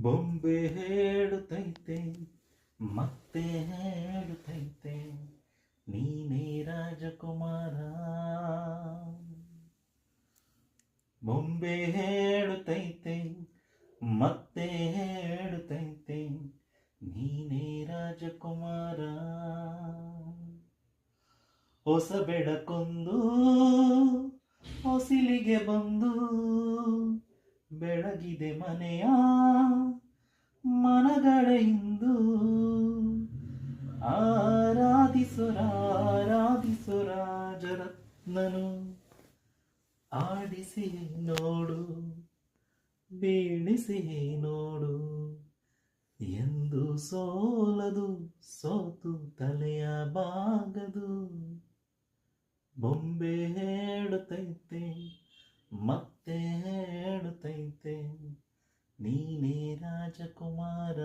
ಬೊಂಬೆ ಹೇಳುತ್ತೈತೆ ಮತ್ತೆ ಹೇಳುತ್ತೈತೆ ನೀನೇ ರಾಜಕುಮಾರ. ಬೊಂಬೆ ಹೇಳುತ್ತೈತೆ ಮತ್ತೆ ಹೇಳುತ್ತೈತೆ ನೀನೇ ರಾಜಕುಮಾರ. ಹೊಸ ಬೆಳಕೊಂದು ಹೊಸಿಲಿಗೆ ಬಂದು ಬೆಳಗಿದೆ ಮನೆಯ ಮನಗಳ ಇಂದು. ಆರಾಧಿಸು ರಾಜರತ್ನನು, ಆಡಿಸಿ ನೋಡು ಬೀಳಿಸಿ ನೋಡು, ಎಂದು ಸೋಲದು ಸೋತು ತಲೆಯ ಬಾಗದು. ಬೊಂಬೆ ಹೇಳುತ್ತೈತೆ ಮತ್ತೆ ಹೇಳುತ್ತೈತೆ ನೀನೇ ರಾಜಕುಮಾರ.